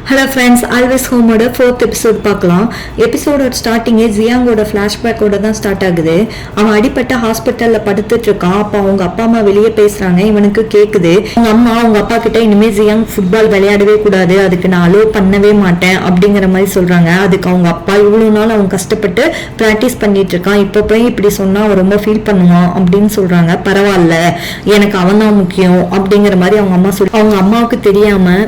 Hello friends, always ஹோமோட 4th episode பார்க்கலாம். எபிசோடோட ஸ்டார்டிங்கே ஜியாங்கோட ஃப்ளாஷ்பேக்கோட தான் ஸ்டார்ட் ஆகுது. அவன் அடிப்பட்ட ஹாஸ்பிட்டலில் படுத்துட்டு இருக்கான். அப்போ அவங்க அப்பா அம்மா வெளியே பேசுகிறாங்க. இவனுக்கு கேட்குது. அவங்க அம்மா அவங்க அப்பா கிட்ட இனிமேல் ஜியாங் ஃபுட்பால் விளையாடவே கூடாது, அதுக்கு நான் அலோவ் பண்ணவே மாட்டேன் அப்படிங்கிற மாதிரி சொல்கிறாங்க. அதுக்கு அவங்க அப்பா இவ்வளோ நாள் அவன் கஷ்டப்பட்டு ப்ராக்டிஸ் பண்ணிட்டு இருக்கான், இப்போ போய் இப்படி சொன்னால் அவன் ரொம்ப ஃபீல் பண்ணுவான் அப்படின்னு சொல்கிறாங்க. பரவாயில்ல, எனக்கு அவன் தான் முக்கியம் அப்படிங்கிற மாதிரி அவங்க அம்மா அவங்க அம்மாவுக்கு தெரியாமல்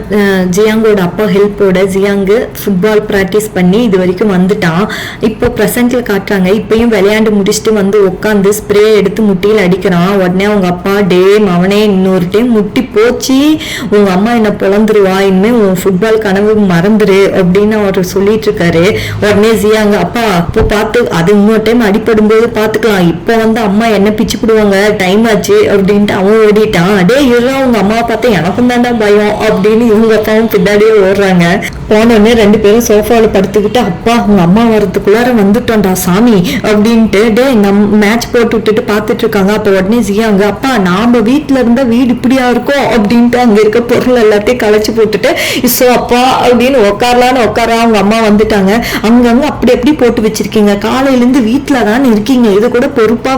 ஜியாங்கோட அப்பா ஹெல்ப்போட ஜியாங்கு ஃபுட்பால் ப்ராக்டிஸ் பண்ணி இது வரைக்கும் வந்துட்டான். இப்போ ப்ரெசென்ட்ல காட்டுறாங்க. இப்பயும் விளையாண்டு முடிச்சுட்டு வந்து உட்காந்து ஸ்ப்ரே எடுத்து முட்டியில் அடிக்கிறான். உடனே அவங்க அப்பா, டே மவனே, இன்னொரு டைம் முட்டி போச்சு, உங்க அம்மா என்ன பொழந்துருவா, இனிமே உன் ஃபுட்பால் கனவு மறந்துரு அப்படின்னு அவர் சொல்லிட்டு இருக்காரு. உடனே ஜியாங்க, அப்பா இப்போ பார்த்து அது இன்னொரு டைம் அடிப்படும் போது பார்த்துக்கலாம், இப்போ வந்து அம்மா என்ன பிச்சு போடுவாங்க, டைம் ஆச்சு அப்படின்ட்டு அவன் ஓடிட்டான். டே இருறா, உங்க அம்மாவை பார்த்தா எனக்கும் தாண்டா பயம் அப்படின்னு இவங்க அப்பாவும் பின்னாடியே ஓடுறாங்க. போனோடனே ரெண்டு பேரும் சோஃபாவில் படுத்துக்கிட்டு, அப்பா உங்க அம்மா வர்றதுக்குள்ளார வந்துட்டோம்டா சாமி அப்படின்ட்டு டே மேட்ச் போட்டு விட்டுட்டு பார்த்துட்டு இருக்காங்க. அப்போ உடனே ஜியாங்க, அப்பா நாம வீட்டுல இருந்தா வீடு இப்படியா இருக்கும் அப்படின்ட்டு அங்க இருக்க பொருள் எல்லாத்தையும் களைச்சு போட்டுட்டு இசோ அப்பா அப்படின்னு உட்காரலான்னு உட்காரா. அவங்க அம்மா வந்துட்டாங்க. அங்கங்க அப்படி எப்படி போட்டு வச்சிருக்கீங்க, காலையில இருந்து வீட்டுல தான் இருக்கீங்க, இது கூட பொறுப்பா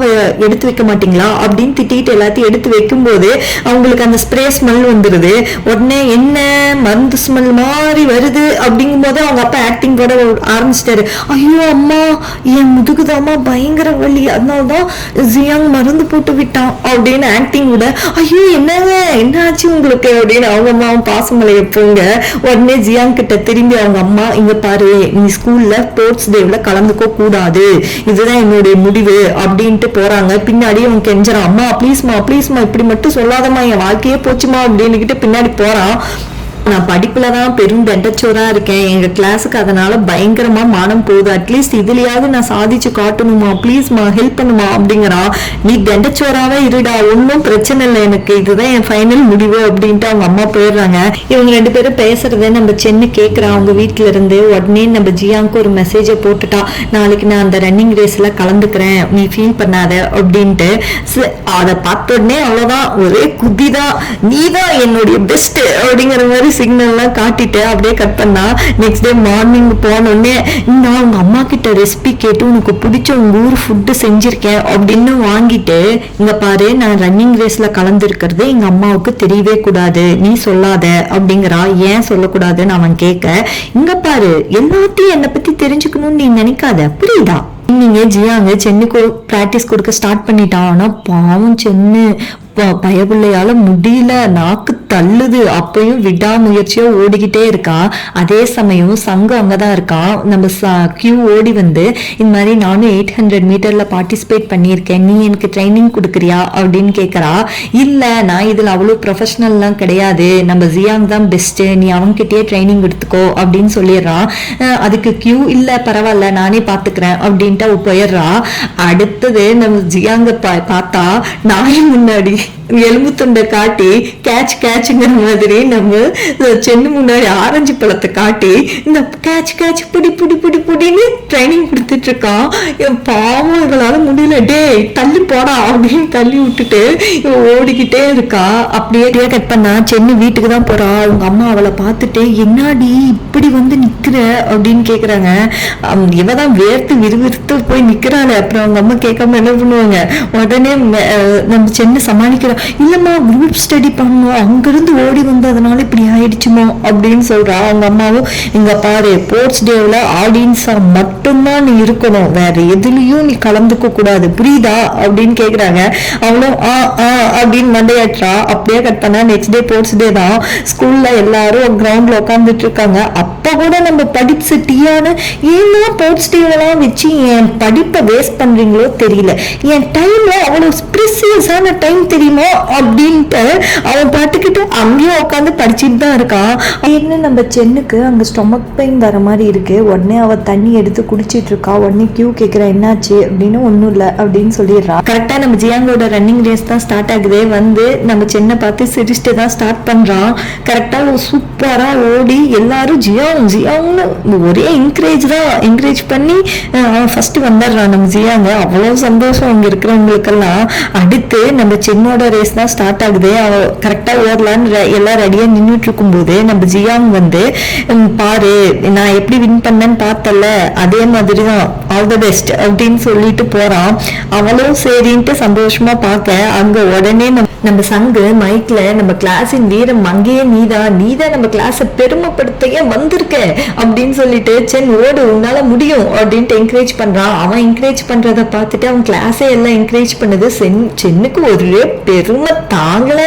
எடுத்து வைக்க மாட்டீங்களா அப்படின்னு திட்டிட்டு எல்லாத்தையும் எடுத்து வைக்கும் போது அவங்களுக்கு அந்த ஸ்ப்ரே ஸ்மெல் வந்துருது. உடனே என்ன மருந்து ஸ்மெல் மாதிரி வருது அப்படிங்கும் போது அவங்க அப்பா ஆக்டிங் போட ஆரம்பிச்சிட்டாரு. ஐயோ அம்மா, என் முதுகுதாமா பயங்கர வலி, அதனால்தான் ஜியாங் மருந்து போட்டு விட்டான் அப்படின்னு ஆக்டிங் விட, ஐயோ என்னங்க என்ன ஆச்சு உங்களுக்கு அப்படின்னு அவங்க அம்மாவும் பாசமலைய போங்க. உடனே ஜியாங் கிட்ட திரும்பி அவங்க அம்மா, இங்க பாரு, நீ ஸ்கூல்ல ஸ்போர்ட்ஸ் டேவ்ல கலந்துக்க கூடாது, இதுதான் என்னுடைய முடிவு அப்படின்ட்டு போறாங்க. பின்னாடி அவன் கெஞ்சறான், அம்மா ப்ளீஸ்மா ப்ளீஸ்மா இப்படி மட்டும் சொல்லாதம்மா, என் வாழ்க்கையே போச்சுமா அப்படின்னுகிட்டு பின்னாடி போறான். நான் படிப்புலதான் பெரும் தண்டச்சோரா இருக்கேன், எங்க கிளாஸுக்கு அதனால பயங்கரமா மானம் போகுது, அட்லீஸ்ட் இதுலயாவது நான் சாதிச்சு காட்டணுமா, ப்ளீஸ்மா ஹெல்ப் பண்ணுமா அப்படிங்கிறா. நீ தண்டச்சோராவே இருடா, ஒன்னும் பிரச்சனை இல்லை, எனக்கு இதுதான் என் ஃபைனல் முடிவு அப்படின்ட்டு அவங்க அம்மா போயிடுறாங்க. இவங்க ரெண்டு பேரும் பேசுறத நம்ம சென்னு கேட்கிறா அவங்க வீட்டுல இருந்து. உடனே நம்ம ஜியாங்க்கு ஒரு மெசேஜை போட்டுட்டா, நாளைக்கு நான் அந்த ரன்னிங் ரேஸ்ல கலந்துக்கிறேன், நீ ஃபீல் பண்ணாத அப்படின்ட்டு. அதை பார்த்த உடனே அவ்வளவுதான், ஒரே குதிதான், நீதான் என்னுடைய பெஸ்ட் அப்படிங்கிற மாதிரி சிக்னல்லாம் காட்டிட்டு அப்படியே கட் பண்ணா. நெக்ஸ்ட் டே மார்னிங் போனோடனே, நான் உங்க அம்மா கிட்ட ரெசிபி கேட்டு உனக்கு பிடிச்ச உங்க ஊர் ஃபுட்டு செஞ்சிருக்கேன் அப்படின்னு வாங்கிட்டு, இங்க பாரு நான் ரன்னிங் ரேஸ்ல கலந்துருக்கிறது எங்க அம்மாவுக்கு தெரியவே கூடாது, நீ சொல்லாத அப்படிங்கிறா. ஏன் சொல்லக்கூடாதுன்னு அவன் கேட்க, இங்க பாரு எல்லாத்தையும் என்னை பத்தி தெரிஞ்சுக்கணும்னு நீ நினைக்காத, புரியுதா? நீங்க ஜியாங்க சென்னுக்கு பிராக்டிஸ் கொடுக்க ஸ்டார்ட் பண்ணிட்டான். ஆனா பாவம் சென்னு பயபிள்ளையால முடியல, நாக்கு தள்ளுது, அப்பயும் விடாமுயற்சியா ஓடிக்கிட்டே இருக்கான். அதே சமயம் சங்கு அங்கதான் இருக்கான். நம்ம கியூ ஓடி வந்து, இந்த மாதிரி நானும் 800 மீட்டர்ல பார்ட்டிசிபேட் பண்ணியிருக்கேன், நீ எனக்கு ட்ரைனிங் கொடுக்குறியா அப்படின்னு கேட்கறா. இல்ல நான் இதுல அவ்வளவு ப்ரொஃபஷனல்லாம் கிடையாது, நம்ம ஜியாங் தான் பெஸ்ட், நீ அவன்கிட்டயே ட்ரைனிங் எடுத்துக்கோ அப்படின்னு சொல்லிடுறான். அதுக்கு கியூ இல்ல பரவாயில்ல நானே பாத்துக்கிறேன் அப்படின்ட்டு போயிடுறா. அடுத்தது நம்ம ஜியாங்க பார்த்தா நாய் முன்னாடி எலும்பு துண்டை காட்டி கேட்ச் கேட்சுங்கிற மாதிரி நம்ம சென்னு முன்னாடி ஆரஞ்சு பழத்தை காட்டி இந்த கேட்ச் கேட்ச் புடி புடி புடி புடின்னு ட்ரைனிங் கொடுத்துட்டு இருக்கான். என் பாவம் இவளால முடியல, டே தள்ளி போடா அப்படின்னு தள்ளி விட்டுட்டு இவன் ஓடிக்கிட்டே இருக்கா. அப்படியே கட் பண்ணா சென்னு வீட்டுக்கு தான் போறா. அவங்க அம்மா அவளை பார்த்துட்டு, என்னாடி இப்படி வந்து நிக்கிற அப்படின்னு கேக்குறாங்க. இவதான் வேர்த்து விறுவிறுத்து போய் நிக்கிறாள். அப்புறம் அவங்க அம்மா கேட்காம என்ன பண்ணுவாங்க, உடனே நம்ம சென்னு சமாளிக்கிற, இல்லம்மா குரூப் ஸ்டடி பண்ணணும், அங்கிருந்து ஓடி வந்ததுனால இப்படி ஆயிடுச்சுமோ அப்படின்னு சொல்றா. அவங்க அம்மாவும், இங்க பாரு ஸ்போர்ட்ஸ் டேவ்ல ஆடியன்ஸா மட்டும்தான் நீ இருக்கணும், வேற எதுலயும் நீ கலந்துக்க கூடாது, புரியுதா அப்படின்னு கேக்குறாங்க. அவளும் அப்படின்னு மண்டையாற்றா. அப்படியே கட் பண்ணா நெக்ஸ்ட் டே ஸ்போர்ட்ஸ் டே தான். ஸ்கூல்ல எல்லாரும் கிரவுண்ட்ல உட்காந்துட்டு இருக்காங்க. அப்ப கூட நம்ம படிப்பு டீயான ஏன்னா ஸ்போர்ட்ஸ் டேவெல்லாம் வச்சு என் படிப்பை வேஸ்ட் பண்றீங்களோ தெரியல, என் டைம்ல அவ்வளவு ப்ரிசியஸான டைம் தெரியுமா அப்படின்ட்டு அவன் பாட்டுக்கிட்டு அங்கேயும் உட்காந்து படிச்சுட்டு தான் இருக்கான். என்ன நம்ம சென்னுக்கு அங்க ஸ்டொமக் பெயின் வர மாதிரி இருக்கு. உடனே அவ தண்ணி எடுத்து குடிச்சிட்டு இருக்கா. உடனே கியூ கேட்கிறா என்னாச்சு அப்படின்னு. ஒன்னும் இல்லை அப்படின்னு சொல்லிடுறான். கரெக்டா நம்ம ஜியாங்கோட ரன்னிங் ரேஸ் தான் ஸ்டார்ட் ஆகுது. வந்து நம்ம சென்னை பார்த்து சிரிச்சுட்டு தான் ஸ்டார்ட் பண்றான். கரெக்டா சூப்பரா ஓடி எல்லாரும் ஜியாங் ஜியாங்னு ஒரே என்கரேஜ் பண்ணி அவன் ஃபர்ஸ்ட் வந்துடுறான் நம்ம ஜியாங்க. அவ்வளோ சந்தோஷம் அங்கே இருக்கிறவங்களுக்கெல்லாம். அடுத்து நம்ம சென்னோட ரேஸ் தான் ஸ்டார்ட் ஆகுது. அவ கரெக்டாக ஓடலான்னு எல்லாம் ரெடியாக நின்றுட்டு இருக்கும்போது நம்ம ஜியாங் வந்து பாரு நான் எப்படி வின் பண்ணேன்னு பார்த்தல, அதே மாதிரி தான், ஆல் தி பெஸ்ட் அப்படின்னு சொல்லிட்டு போறான். அவளும் சரின்ட்டு சந்தோஷமா பார்க்க அங்க உடனே நம்ம சங்கு மைக்ல நம்ம கிளாஸின் வீரம் அங்கேயே நீதான் நம்ம கிளாஸை பெருமைப்படுத்தையே வந்திருக்க அப்படின்னு சொல்லிட்டு சென் ஓடு உன்னால முடியும் அப்படின்ட்டு என்கரேஜ் பண்றான். அவன் என்கரேஜ் பண்றத பார்த்துட்டு அவன் கிளாஸே எல்லாம் என்கரேஜ் பண்ணது சென்னுக்கு ஒரே பெருமை தாங்கல.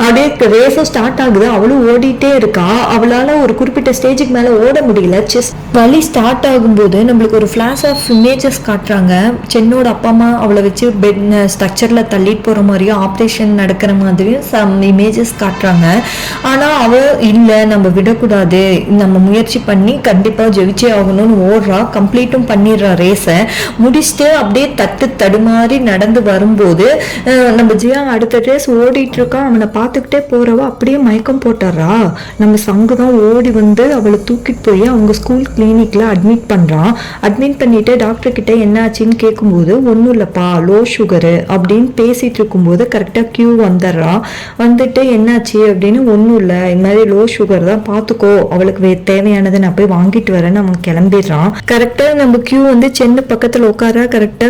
அப்படியே ரேஸும் ஸ்டார்ட் ஆகுது. அவளும் ஓடிட்டே இருக்கா. அவளால ஒரு குறிப்பிட்ட ஸ்டேஜுக்கு மேல ஓட முடியல. செஸ் வழி ஸ்டார்ட் ஆகும்போது நம்மளுக்கு ஒரு ஃபிளாஷ் ஆஃப் இமேஜஸ் காட்டுறாங்க. சென்னோட அப்பா அம்மா அவளை வச்சு பெட் ஸ்ட்ரக்சர்ல தள்ளிட்டு போற மாதிரியும் ஆப்ரேஷன் நடக்கிற மாதிரியும் சம் இமேஜஸ் காட்டுறாங்க. ஆனா அவ இல்ல நம்ம விடக்கூடாது, நம்ம முயற்சி பண்ணி கண்டிப்பா ஜெயிச்சே ஆகணும்னு ஓடுறா. கம்ப்ளீட்டும் பண்ணிடுறா. ரேஸை முடிச்சுட்டு அப்படியே தடுமாறி நடந்து வரும்போது நம்ம ஜியா அடுத்த ரேஸ் ஓடிட்டு இருக்கான். அவனை பார்த்துக்கிட்டே போறவ அப்படியே மயக்கம் போட்டுறா. நம்ம சங்கு தான் ஓடி வந்து அவளை தூக்கிட்டு போய் அவங்க ஸ்கூல் கிளினிக்ல அட்மிட் பண்றான். அட்மிட் பண்ணிட்டு டாக்டர் கிட்ட என்ன ஆச்சுன்னு கேட்கும்போது ஒன்றும் இல்லப்பா லோ சுகரு அப்படின்னு பேசிட்டு இருக்கும்போது கரெக்டா கியூ வந்துடுறான். வந்துட்டு என்னாச்சு அப்படின்னு ஒன்றும் இல்லை இந்த மாதிரி லோ சுகர் தான் பார்த்துக்கோ, அவளுக்கு தேவையானதை நான் போய் வாங்கிட்டு வரேன்னு அவன் கிளம்பிடுறான். கரெக்டா நம்ம கியூ வந்து சென்னு பக்கத்துல உட்கார. கரெக்டா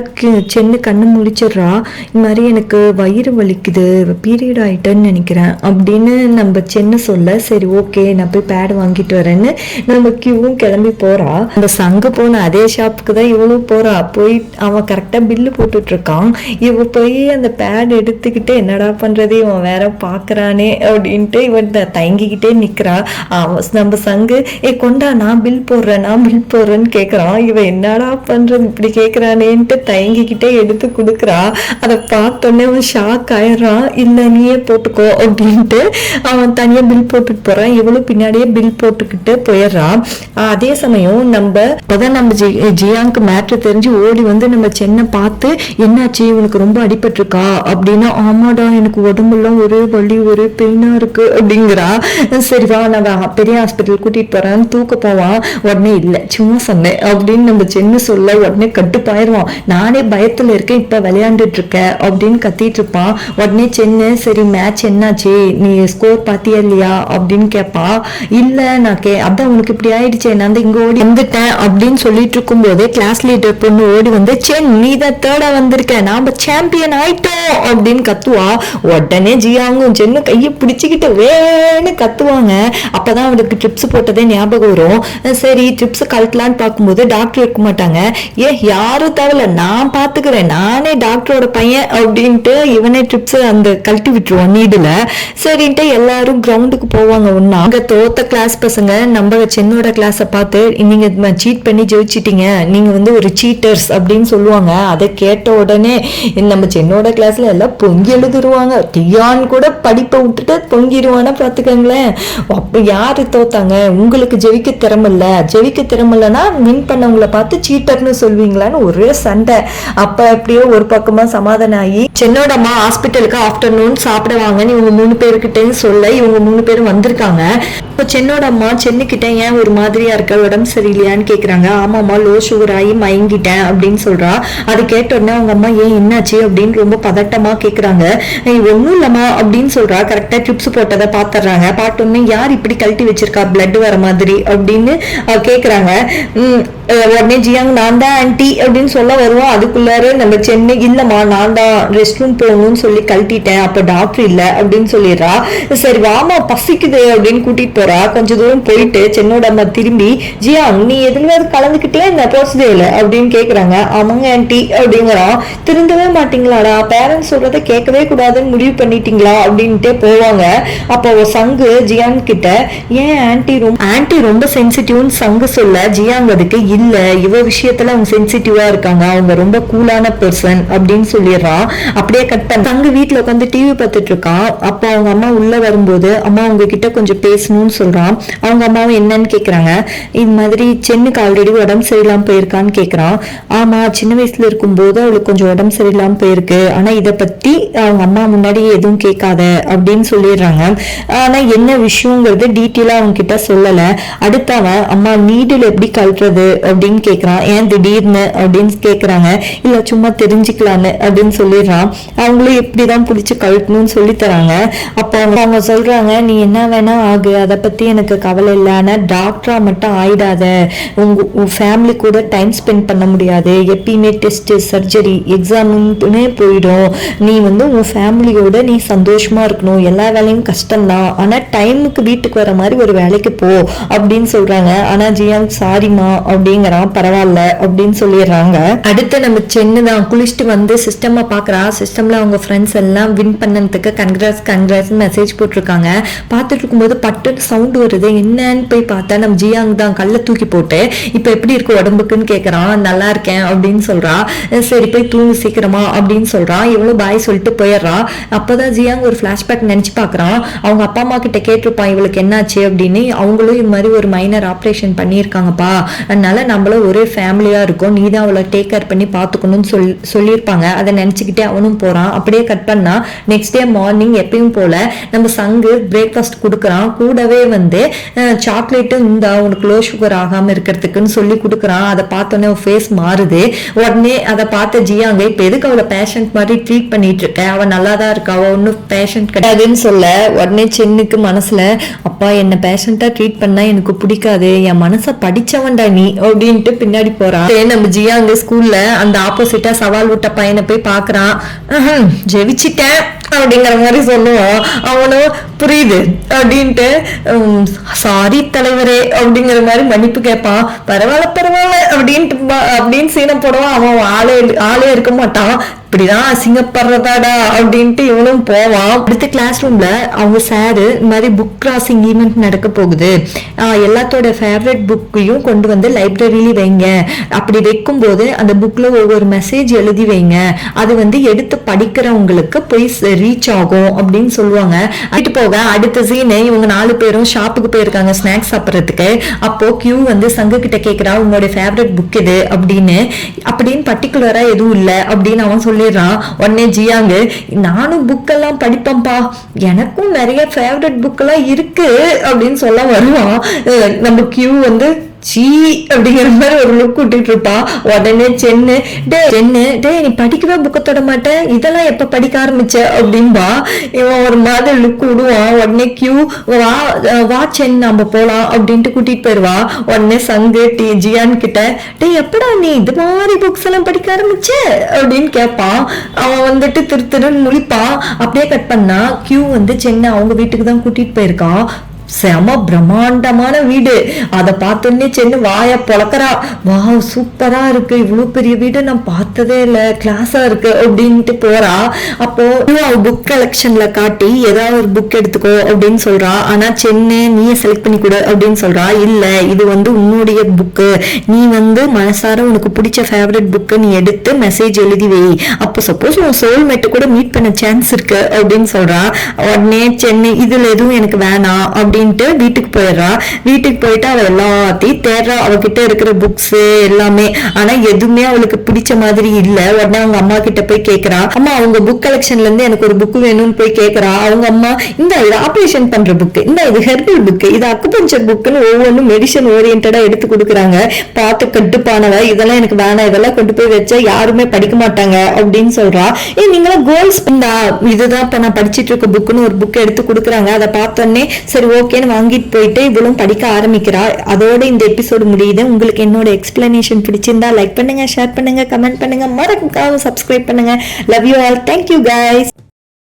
சென்னு கண்ணு முழிச்சிடுறா. இந்த மாதிரி எனக்கு வயிறு வலிக்குது, பீரியட் ஆயிட்டேன்னு நினைக்கிறேன் அப்படின்னு நம்ம சென்னு சொல்ல, சரி ஓகே நான் போய் பேட் வாங்கிட்டு வரேன்னு நம்ம கியூவும் கிளம்பி போறா. அந்த சங்கு போன அதே ஷாப்புக்கு தான் இவளும் போறா. போய் அவன் கரெக்டா பில்லு போட்டுட்டு இருக்கான். இவ போய் அந்த பேட் எடுத்துக்கிட்டு என்னடா பண்றது இவன் வேற பாக்குறானே அப்படின்ட்டு இவன் தயங்கிக்கிட்டே நிக்கிறா. நம்ம சங்கு கொண்டா நான் பில் போடுறேன்னு கேக்குறான். இவன் என்னடா பண்றது இப்படி கேக்குறானேன்ட்டு தயங்கிக்கிட்டே எடுத்து கொடுக்குறா. அதை பார்த்தோன்னே அவன் ஷாக் ஆயிடுறான். இல்ல நீயே போட்டுக்கோ அப்படின்ட்டு அவன் தனியா பில் போட்டுட்டு போறான். இவளும் பின்னாடியே பில் போட்டுக்கிட்டு போயிடுறான். அதே சமயம் நம்ம ஜியாங்க்கு மேட்ரு தெரிஞ்சு ஓடி வந்து நம்ம சென்னை பார்த்து என்னாச்சு இவனுக்கு ரொம்ப அடிபட்டிருக்கா அப்படின்னா, ஆமாடா எனக்கு உடம்புலாம் ஒரே வலி ஒரே பெயினா இருக்கு அப்படிங்கிறா. சரி வா நான் பெரிய ஹாஸ்பிட்டல் கூட்டிட்டு போறேன்னு தூக்க போவான். உடனே இல்ல சும்மா சொன்னேன் அப்படின்னு நம்ம சென்னு சொல்ல உடனே கட்டுப்பாயிருவான். நானே பயத்துல இருக்கேன் இப்ப விளையாண்டுட்டு இருக்க அப்படின்னு கத்திட்டு இருப்பான். உடனே சென்னு சரி மேட்ச் என்னாச்சு நீ ஸ்கோர் பாத்தியா இல்லையா அப்படின்னு கேட்பா. இல்ல நான் அதான் உனக்கு இப்படி ஆயிடுச்சு நான் இங்க ஓடி வந்துட்டேன் அப்படின்னு சொல்லிட்டு இருக்கும் போதே கிளாஸ் லீடர் பொண்ணு ஓடி வந்து சென் நீ தான் தேர்டா வந்திருக்க நாம சாம்பியன் ஆயிட்டோம் அப்படின்னு கத்துவா. உடனே ஜியாங்கும் சென்னு கையை பிடிச்சுக்கிட்டு வேன்னு கத்துவாங்க. அப்பதான் அவளுக்கு ட்ரிப்ஸ் போட்டதே ஞாபகம் வரும். சரி ட்ரிப்ஸ் கழட்டலான்னு பார்க்கும்போது டாக்டர் இருக்க மாட்டாங்க. யாரும் தேவையில்ல நான் பாத்துக்கிறேன் நானே டாக்டரோட பையன் அப்படின்ட்டு இவனே ட்ரிப்ஸ் அந்த கழட்டி விட்டுருவான் நீடுல. சரின்ட்டு எல்லாரும் கிரவுண்டுக்கு போவாங்க. ஒன்னா அங்க தோத்த கிளாஸ் பசங்க நம்ம சென்னோட கிளாஸை பார்த்து நீங்க சீட் பண்ணி ஜெயிச்சிட்டீங்க நீங்க வந்து ஒரு சீட்டர்ஸ் அப்படின்னு சொல்லுவாங்க. அதை கேட்ட உடனே நம்ம சென்னோட கிளாஸ்ல எல்லாம் பொங்கி எழுதுருவாங்க. டியான் கூட படிப்பை விட்டுட்டு பொங்கிடுவானா பார்த்துக்கங்களேன். அப்போ யாரு தோத்தாங்க உங்களுக்கு ஜெயிக்க திறமல்லனா வின் பண்ணவங்களை பார்த்து சீட்டர்னு சொல்வீங்களான்னு ஒரே சண்டை. அப்ப எப்படியோ ஒரு பக்கமா சமாதானம் ஆகி சென்னோட அம்மா ஹாஸ்பிட்டலுக்கு ஆஃப்டர்நூன் சாப்பிட வாங்கன்னு இவங்க 3 பேருக்கிட்டேன்னு சொல்ல இவங்க 3 பேரும் வந்திருக்காங்க. இப்போ சென்னோட அம்மா சென்னுக்கிட்ட ஏன் ஒரு மாதிரியா இருக்க உடம்பு சரியில்லையான்னு கேக்குறாங்க. ஆமாம்மா லோ சுகர் ஆகி மயங்கிட்டேன் அப்படின்னு சொல்றா. அது கேட்ட உடனே அவங்க அம்மா ஏன் என்னாச்சு அப்படின்னு ரொம்ப பதட்டமா கேக்குறாங்க. ஒன்னும் இல்லம்மா அப்படின்னு சொல்றா. கரெக்டா ட்ரிப்ஸ் போட்டதை பாத்துறாங்க. பார்த்தோன்னே யார் இப்படி கழட்டி வச்சிருக்கா பிளட் வர மாதிரி அப்படின்னு கேக்குறாங்க. உடனே ஜியாங் நான் தான் ஆன்டி அப்படின்னு சொல்ல வருவோம். அதுக்குள்ளாரு நம்ம சென்னை இல்லம்மா நான் தான் ரெஸ்ட் ரூம் போகணும்னு சொல்லி கழட்டிட்டேன் அப்ப டாக்டர் இல்ல அப்படின்னு சொல்லிடுறா. சரி வாமா பசிக்குது அப்படின்னு கூட்டிட்டு போறா. கொஞ்ச தூரம் போயிட்டு சென்னோட அம்மா திரும்பி ஜியாங் நீ எதுலையாவது கலந்துக்கிட்டே இந்த போஸ்டே இல்லை அப்படின்னு கேக்குறாங்க. ஆமாங்க ஆன்டி அப்படிங்கிறான். திருந்தவே மாட்டீங்களாடா பேரண்ட்ஸ் சொல்றதை கேட்கவே கூடாதுன்னு முடிவு பண்ணிட்டீங்களா அப்படின்ட்டே போவாங்க. அப்போ சங்கு ஜியாங் கிட்ட ஏன் ஆன்டி ரொம்ப சென்சிட்டிவ்னு சங்கு சொல்ல ஜியாங் அதுக்கு இல்ல இவ விஷயத்துல அவங்க சென்சிட்டிவா இருக்காங்க அவங்க ரொம்ப கூலான பர்சன் அப்படின்னு சொல்லிடுறான். அப்படியே கட் பண்ண தங்க வீட்டுல உட்காந்து டிவி பார்த்துட்டு இருக்கான். அப்போ அவங்க அம்மா உள்ள வரும்போது அம்மா உங்ககிட்ட கொஞ்சம் பேசணும்னு சொல்றான். அவங்க அம்மாவும் என்னன்னு கேக்குறாங்க. இது மாதிரி சென்னுக்கு ஆல்ரெடி உடம்பு சரியில்லாம போயிருக்கான்னு கேக்குறான். ஆமா, சின்ன வயசுல இருக்கும்போது அவளுக்கு கொஞ்சம் உடம்பு சரியில்லாம போயிருக்கு, ஆனா இதை பத்தி அவங்க அம்மா முன்னாடி எதுவும் கேட்காத அப்படின்னு சொல்லிடுறாங்க. ஆனா என்ன விஷயங்கிறது டீட்டெயிலா அவங்க கிட்ட சொல்லல. அடுத்தவன் அம்மா நீடில் எப்படி கழட்டுறது அப்படின்னு கேக்குறான். ஏன் திடீர்னு அப்படின்னு கேக்குறாங்க. இல்ல சும்மா தெரிஞ்சுக்கலான்னு அப்படின்னு சொல்லிடுறான். அவங்களும் எப்படிதான் பிடிச்சி கழட்டணும்னு சொல்லி தராங்க. அப்போ அவங்க சொல்றாங்க, நீ என்ன வேணா ஆகு, அதை பத்தி எனக்கு கவலை இல்லை, ஆனா டாக்டரா மட்டும் ஆயிடாத, உங்க ஃபேமிலி கூட டைம் ஸ்பெண்ட் பண்ண முடியாது, எப்பயுமே டெஸ்ட் சர்ஜரி எக்ஸாம்னே போயிடும், நீ வந்து உன் ஃபேமிலியோட நீ சந்தோஷமா இருக்கணும், எல்லா வேலையும் கஷ்டம்தான், ஆனா டைமுக்கு வீட்டுக்கு வர மாதிரி ஒரு வேலைக்கு போ அப்படின்னு சொல்றாங்க. ஆனா ஜியாங் சாரிமா அப்படிங்கிறான். பரவாயில்ல அப்படின்னு சொல்லிடுறாங்க. அடுத்து நம்ம சென்னு தான் குளிச்சுட்டு வந்து சிஸ்டமா பாக்குறா. சிஸ்டம்ல அவங்க ஃப்ரெண்ட்ஸ் எல்லாம் வின் பண்ணதுக்கு கங்க்ராட்ஸ் மெசேஜ் போட்டிருக்காங்க. பார்த்துட்டு இருக்கும்போது பட்டுன்னு சவுண்ட் வருது. என்னன்னு போய் பார்த்தா நம்ம ஜியாங் தான் கல்ல தூக்கி போட்டு இப்ப எப்படி இருக்கு உடம்புக்குன்னு கேக்குறான். நல்லா இருக்கேன் அப்படின்னு சொல்றா. சரி போய் தூங்கு சீக்கிரமா அப்படின்னு சொல்றான். இவ்வளவு பாய் சொல்லிட்டு போயிடுறா. அப்பதான் ஜியாங் ஒரு பிளாஷ்பேக் நினைச்சு பாக்குறான். அவங்க அப்பா அம்மா கிட்ட கேட்டிருப்பான் இவளுக்கு என்னாச்சு அப்படின்னு. அவங்களும் இது மாதிரி ஒரு மைனர் ஆப்ரேஷன் பண்ணியிருக்காங்கப்பா, அதனால நம்மளும் ஒரே ஃபேமிலியா இருக்கும், நீ தான் அவளை டேக் கேர் பண்ணி பாத்துக்கணும்னு சொல்லியிருப்பாங்க. அதை நினைச்சுக்கிட்டே அவனும் போறான். அப்படியே கட் பண்ணா நெக்ஸ்ட் டே மார்னிங் எப்பயும் போல நம்ம சங்கு பிரேக்ஃபாஸ்ட் கொடுக்குறான். கூடவே வந்து சாக்லேட்டும் இந்த உனக்கு லோ சுகர் ஆகாம இருக்கிறதுக்குன்னு சொல்லி கொடுக்குறான். அதை பார்த்தோன்னே ஃபேஸ் மாறுது. உடனே அதை பார்த்த ஜியாங்க இப்ப எதுக்கு அவளை பேஷண்ட் மாதிரி ட்ரீட் பண்ணிட்டு இருக்க, அவ நல்லா தான் இருக்கா, அவ ஒன்னும் பேஷண்ட் கிடையாதுன்னு சொல்ல உடனே சென்னுக்கு மனசுல அப்பா என்ன பேஷண்டா ட்ரீட் பண்ணா எனக்கு பிடிக்காது, என் மனசை படிச்சவன்டா நீ அப்படின்ட்டு பின்னாடி போறான். நம்ம ஜியாங்க ஸ்கூல்ல அந்த ஆப்போசிட்டா சவால் விட்ட பையனை போய் பாக்குறான். ஜெயிச்சிட்டேன் அப்படிங்கிற மாதிரி சொல்லுவான். அவனும் புரியுது அப்படின்ட்டு சாரி தலைவரே அப்படிங்கிற மாதிரி மன்னிப்பு கேட்பான். பரவாயில்ல அப்படின்னு சீனை போடுவான். அவன் ஆளே இருக்க மாட்டான். இப்படிதான் அசிங்கப்படுறதாடா அப்படின்ட்டு இவனும் போவான். அடுத்த கிளாஸ் ரூம்ல அவங்க சாரு இந்த மாதிரி புக் கிராசிங் ஈவெண்ட் நடக்க போகுது, எல்லாத்தோட ஃபேவரட் புக்கையும் கொண்டு வந்து லைப்ரரியில வைங்க, அப்படி வைக்கும் போது அந்த புக்ல ஒவ்வொரு மெசேஜ் எழுதி வைங்க, அது வந்து எடுத்து படிக்கிறவங்களுக்கு போய் ரீச் ஆகும் அப்படின்னு சொல்லுவாங்க. அதுக்கு போக அடுத்த சீனு இவங்க 4 பேரும் ஷாப்புக்கு போயிருக்காங்க ஸ்நாக்ஸ் சாப்பிட்றதுக்கு. அப்போ கியூ வந்து சங்கு கிட்ட கேட்கிறா உங்களுடைய ஃபேவரட் புக் இது அப்படின்னு பர்டிகுலரா எதுவும் இல்லை அப்படின்னு அவன் சொல்லிடுறான். உடனே ஜியாங்க நானும் புக் எல்லாம் படிப்பேன்பா, எனக்கும் நிறைய ஃபேவரட் புக் எல்லாம் இருக்கு அப்படின்னு சொல்ல வருவான். நம்ம கியூ வந்து சீ அப்படிங்கிற மாதிரி ஒரு லுக் விட்டுட்டு இருப்பா. உடனே சென்னு டே நீ படிக்கவே புக்க தொட மாட்டேன், இதெல்லாம் எப்ப படிக்க ஆரம்பிச்ச அப்படின்பா. இவன் ஒரு மாதிரி லுக் விடுவான். உடனே கியூ வா சென் நம்ம போலாம் அப்படின்ட்டு கூட்டிட்டு போயிருவா. உடனே சங்கு ஜியான் கிட்ட எப்படா நீ இது மாதிரி புக்ஸ் எல்லாம் படிக்க ஆரம்பிச்ச அப்படின்னு கேட்பான். அவன் வந்துட்டு திருன்னு முழிப்பான். அப்படியே கட் பண்ணா கியூ வந்து சென்னை அவங்க வீட்டுக்கு தான் கூட்டிட்டு போயிருக்கான். செம பிரம்மாண்டமான வீடு. அதை பார்த்தோன்னே சென்னு வாய பொழக்கிறா. வா சூப்பரா இருக்கு, இவ்வளவு பெரிய வீடு நான் பார்த்ததே இல்லை, கிளாஸா இருக்கு அப்படின்ட்டு போறா. அப்போ புக் கலெக்ஷன்ல காட்டி ஏதாவது ஒரு புக் எடுத்துக்கோ அப்படின்னு சொல்றா. ஆனா சென்னு நீயே செலக்ட் பண்ணி கொடு அப்படின்னு சொல்றா. இல்ல இது வந்து உன்னுடைய புக்கு, நீ வந்து மனசார உனக்கு பிடிச்ச ஃபேவரட் புக்கு நீ எடுத்து மெசேஜ் எழுதி வை, அப்போ சப்போஸ் உன் சோல்மேட்டு கூட மீட் பண்ண சான்ஸ் இருக்கு அப்படின்னு சொல்றா. உடனே சென்னு இதுல எதுவும் எனக்கு வேணாம் அப்படின்னு வீட்டுக்கு போயிடுறா. வீட்டுக்கு போயிட்டு அவ எல்லாத்தையும் தேடுறா, அவகிட்ட இருக்கிற புக்ஸ் எல்லாமே. ஆனா எதுவுமே அவளுக்கு பிடிச்ச மாதிரி இல்ல. உடனே அவங்க அம்மா கிட்ட போய் கேக்குறா. அம்மா அவங்க புக் கலெக்ஷன்ல இருந்து எனக்கு ஒரு புக் வேணும்னு போய் கேக்குறா. அவங்க அம்மா இந்த இது ஆபரேஷன் பண்ற புக், இந்த இது ஹெர்பல் புக், இது அக்குபஞ்சர் புக்னு ஒவ்வொன்றும் மெடிசன் ஓரியன்டா எடுத்து கொடுக்குறாங்க. பார்த்து கட்டுப்பானவ இதெல்லாம் எனக்கு வேணாம், இதெல்லாம் கொண்டு போய் வச்சா யாருமே படிக்க மாட்டாங்க அப்படின்னு சொல்றா. நீங்களாம் கோல்ஸ் இதுதான் இப்ப நான் படிச்சுட்டு இருக்க புக்னு ஒரு புக் எடுத்து கொடுக்குறாங்க. அதை பார்த்தோன்னே சரி ஓகே வாங்கிட்டு போயிட்டு இவளும் படிக்க ஆரம்பிக்கிறா. அதோட இந்த எபிசோடு முடியுது. உங்களுக்கு என்னோட எக்ஸ்பிளனேஷன் பிடிச்சிருந்தா லைக் பண்ணுங்க, ஷேர் பண்ணுங்க, கமெண்ட் பண்ணுங்க, மறக்காம சப்ஸ்கிரைப் பண்ணுங்க. Love you all. Thank you guys.